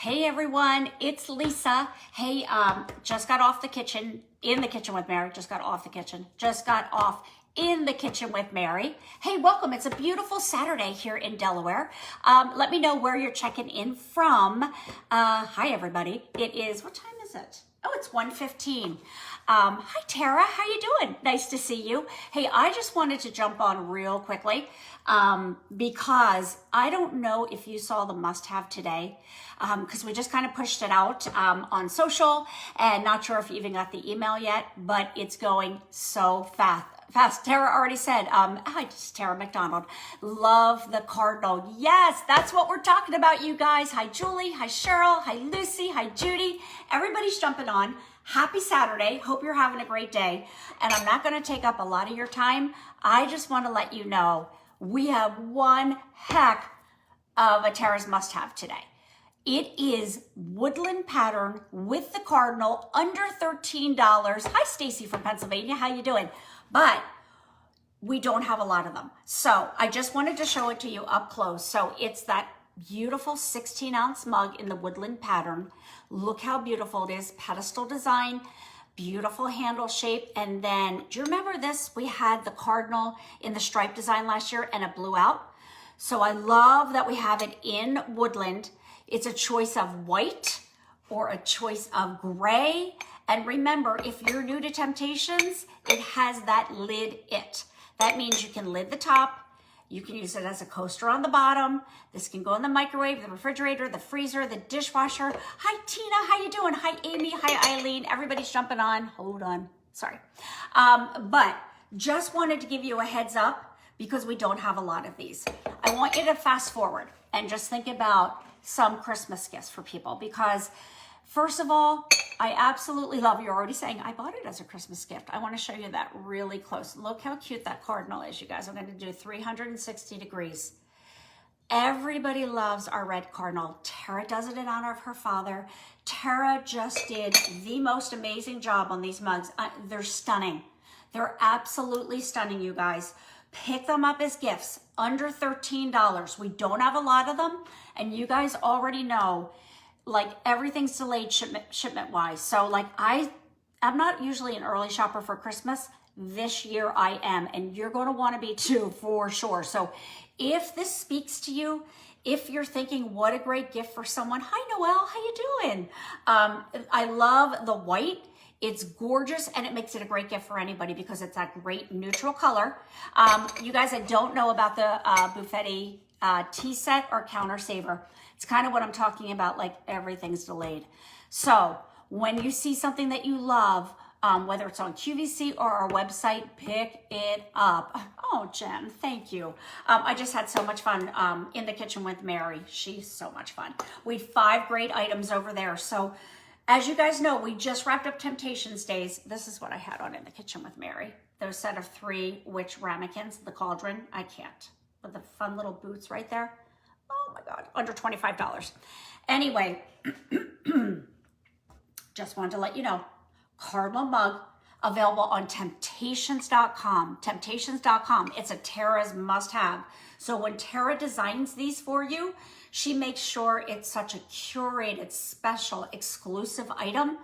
Hey everyone, it's Lisa. Hey, just got off the kitchen, in the kitchen with Mary. Just got off in the kitchen with Mary. Hey, welcome. It's a beautiful Saturday here in Delaware. Let me know where you're checking in from. Hi everybody. It is, what time is it? Oh, it's 1:15. Hi Tara, how you doing? Nice to see you. Hey, I just wanted to jump on real quickly because I don't know if you saw the must-have today because we just kind of pushed it out on social and not sure if you even got the email yet, but it's going so fast. Tara already said, hi, just Tara McDonald, love the cardinal. Yes, that's what we're talking about, you guys. Hi, Julie. Hi, Cheryl. Hi, Lucy. Hi, Judy. Everybody's jumping on. Happy Saturday. Hope you're having a great day. And I'm not going to take up a lot of your time. I just want to let you know we have one heck of a Tara's must-have today. It is woodland pattern with the cardinal under $13. Hi, Stacy from Pennsylvania. How you doing? But we don't have a lot of them. So I just wanted to show it to you up close. So it's that beautiful 16-ounce mug in the woodland pattern. Look how beautiful it is. Pedestal design, beautiful handle shape. And then, do you remember this? We had the cardinal in the stripe design last year and it blew out. So I love that we have it in woodland. It's a choice of white or a choice of gray. And remember, if you're new to Temptations, it has that lid it. That means you can lid the top. You can use it as a coaster on the bottom. This can go in the microwave, the refrigerator, the freezer, the dishwasher. Hi, Tina. How you doing? Hi, Amy. Hi, Eileen. Everybody's jumping on. Hold on. Sorry. But just wanted to give you a heads up because we don't have a lot of these. I want you to fast forward and just think about some Christmas gifts for people because first of all, I absolutely love, you're already saying, I bought it as a Christmas gift. I want to show you that really close. Look how cute that cardinal is, you guys. I'm going to do 360 degrees. Everybody loves our red cardinal. Tara does it in honor of her father. Tara just did the most amazing job on these mugs. They're stunning. They're absolutely stunning, you guys. Pick them up as gifts, under $13. We don't have a lot of them, and you guys already know like everything's delayed shipment wise. So like I'm not usually an early shopper for Christmas. This year I am, and you're going to want to be too for sure. So if this speaks to you, if you're thinking what a great gift for someone, hi Noelle, how you doing? I love the white. It's gorgeous and it makes it a great gift for anybody because it's that great neutral color. You guys that don't know about the Buffetti tea set or counter saver, it's kind of what I'm talking about, like everything's delayed. So when you see something that you love, whether it's on QVC or our website, pick it up. Oh, Jen, thank you. I just had so much fun in the kitchen with Mary. She's so much fun. We had 5 great items over there. So as you guys know, we just wrapped up Temptations days. This is what I had on in the kitchen with Mary. Those set of 3 witch ramekins, the cauldron. I can't. With the fun little boots right there. Oh my God, under $25. Anyway, just wanted to let you know, cardinal mug available on temp-tations.com. Temp-tations.com. It's a Tara's must-have. So when Tara designs these for you, she makes sure it's such a curated, special, exclusive item.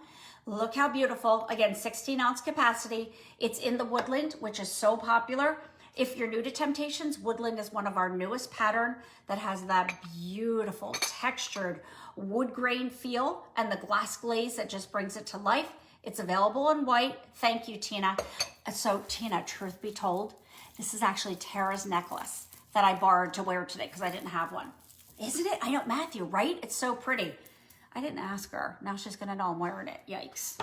Look how beautiful. Again, 16-ounce capacity. It's in the woodland, which is so popular. If you're new to Temptations, woodland is one of our newest pattern that has that beautiful textured wood grain feel and the glass glaze that just brings it to life. It's available in white. Thank you, Tina. So Tina, truth be told, this is actually Tara's necklace that I borrowed to wear today because I didn't have one. Isn't it? I know, Matthew, right? It's so pretty. I didn't ask her. Now she's going to know I'm wearing it. Yikes.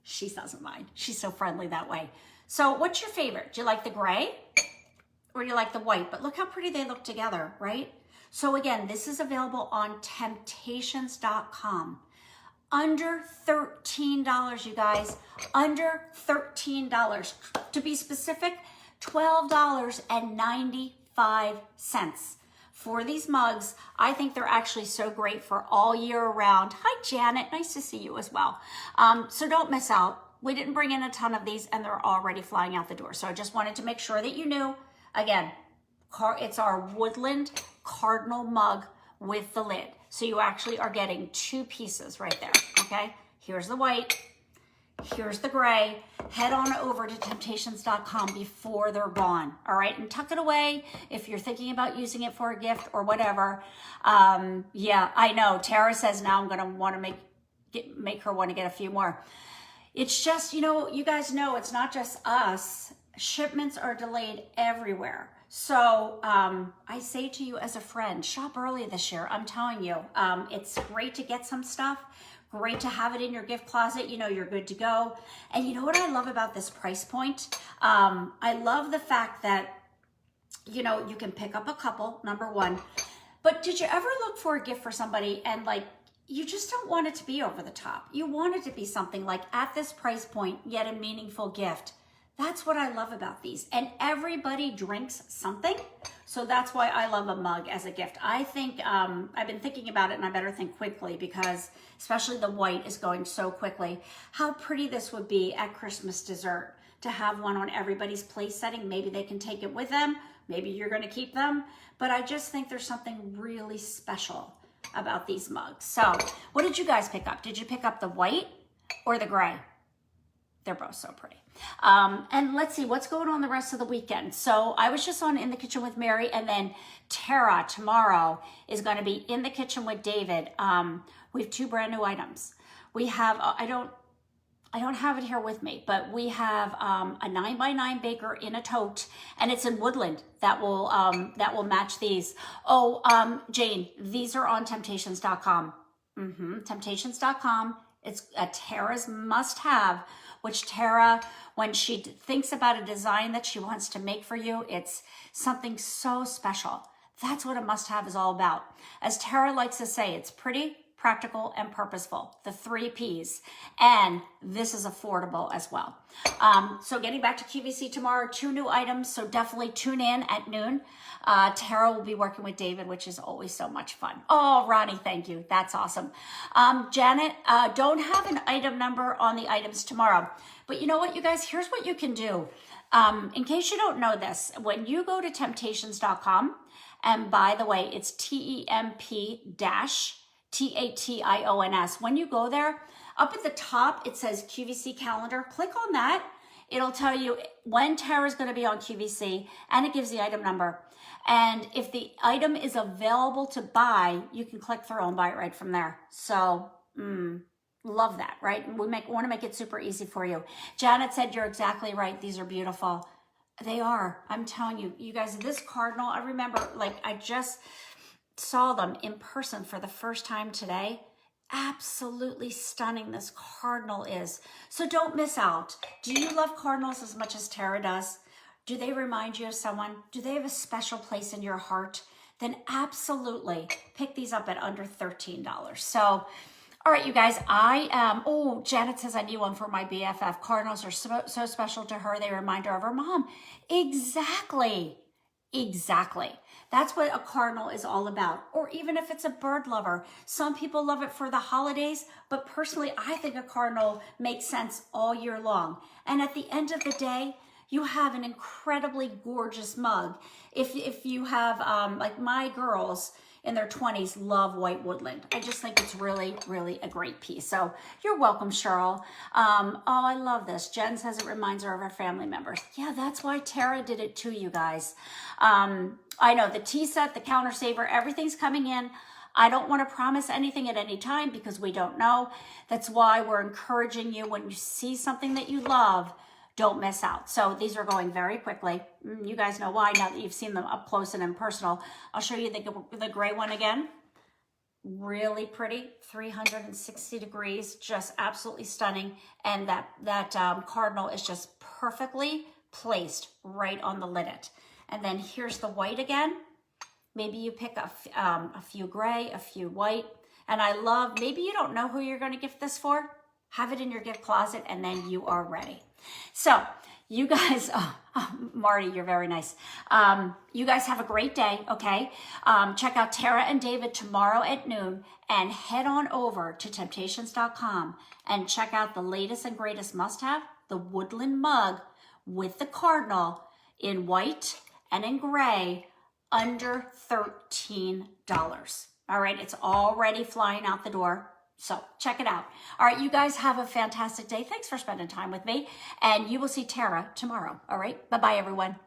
She doesn't mind. She's so friendly that way. So what's your favorite? Do you like the gray or do you like the white? But look how pretty they look together, right? So again, this is available on temptations.com. Under $13, you guys. Under $13. To be specific, $12.95 for these mugs. I think they're actually so great for all year round. Hi, Janet. Nice to see you as well. So don't miss out. We didn't bring in a ton of these and they're already flying out the door. So I just wanted to make sure that you knew. Again, it's our woodland cardinal mug with the lid. So you actually are getting 2 pieces right there, okay? Here's the white, here's the gray. Head on over to temp-tations.com before they're gone, all right? And tuck it away if you're thinking about using it for a gift or whatever. Yeah, I know. Tara says now I'm gonna want to make her want to get a few more. It's just, you know, you guys know it's not just us. Shipments are delayed everywhere. So I say to you as a friend, shop early this year. I'm telling you, it's great to get some stuff. Great to have it in your gift closet. You know, you're good to go. And you know what I love about this price point? I love the fact that, you know, you can pick up a couple, number one. But did you ever look for a gift for somebody and like, you just don't want it to be over the top. You want it to be something like at this price point, yet a meaningful gift. That's what I love about these. And everybody drinks something. So that's why I love a mug as a gift. I think, I've been thinking about it and I better think quickly because especially the white is going so quickly. How pretty this would be at Christmas dessert to have one on everybody's place setting. Maybe they can take it with them. Maybe you're gonna keep them. But I just think there's something really special about these mugs. So what did you guys pick up? Did you pick up the white or the gray? They're both so pretty. And let's see what's going on the rest of the weekend. So I was just on In the Kitchen with Mary, and then Tara tomorrow is going to be In the Kitchen with David. We have 2 brand new items. We have, I don't have it here with me, but we have a 9x9 baker in a tote, and it's in woodland that will match these. Oh, Jane, these are on temp-tations.com. Temp-tations.com. It's a Tara's must-have, which Tara, when she thinks about a design that she wants to make for you, it's something so special. That's what a must-have is all about. As Tara likes to say, it's pretty, practical, and purposeful, the 3 Ps. And this is affordable as well. So getting back to QVC tomorrow, 2 new items, so definitely tune in at noon. Tara will be working with David, which is always so much fun. Oh, Ronnie, thank you. That's awesome. Janet, don't have an item number on the items tomorrow. But you know what, you guys? Here's what you can do. In case you don't know this, when you go to temp-tations.com, and by the way, it's TEMP-TATIONS. When you go there, up at the top, it says QVC calendar. Click on that. It'll tell you when Tara's going to be on QVC, and it gives the item number. And if the item is available to buy, you can click through and buy it right from there. So, love that, right? We want to make it super easy for you. Janet said you're exactly right. These are beautiful. They are. I'm telling you, you guys, this cardinal, I remember, like, I just saw them in person for the first time today. Absolutely stunning this cardinal is. So don't miss out. Do you love cardinals as much as Tara does? Do they remind you of someone? Do they have a special place in your heart? Then absolutely pick these up at under $13. So, all right, you guys, oh, Janet says I need one for my BFF. Cardinals are so special to her. They remind her of her mom. Exactly. That's what a cardinal is all about. Or even if it's a bird lover. Some people love it for the holidays, but personally, I think a cardinal makes sense all year long. And at the end of the day, you have an incredibly gorgeous mug. If you have, like my girls in their 20s love white woodland. I just think it's really, really a great piece. So you're welcome, Cheryl. Oh, I love this. Jen says it reminds her of her family members. Yeah, that's why Tara did it too, you guys. I know the tea set, the counter saver, everything's coming in. I don't want to promise anything at any time because we don't know. That's why we're encouraging you when you see something that you love, don't miss out. So these are going very quickly. You guys know why now that you've seen them up close and in personal. I'll show you the gray one again. Really pretty, 360 degrees, just absolutely stunning. And that cardinal is just perfectly placed right on the lid. And then here's the white again. Maybe you pick a few gray, a few white. And I love, maybe you don't know who you're going to gift this for. Have it in your gift closet and then you are ready. So you guys, Marty, you're very nice. You guys have a great day, okay? Check out Tara and David tomorrow at noon and head on over to temp-tations.com and check out the latest and greatest must-have, the woodland mug with the cardinal in white and in gray under $13. All All right, it's already flying out the door. So check it out. All right, you guys have a fantastic day. Thanks for spending time with me. And you will see Tara tomorrow. All right, bye-bye, everyone.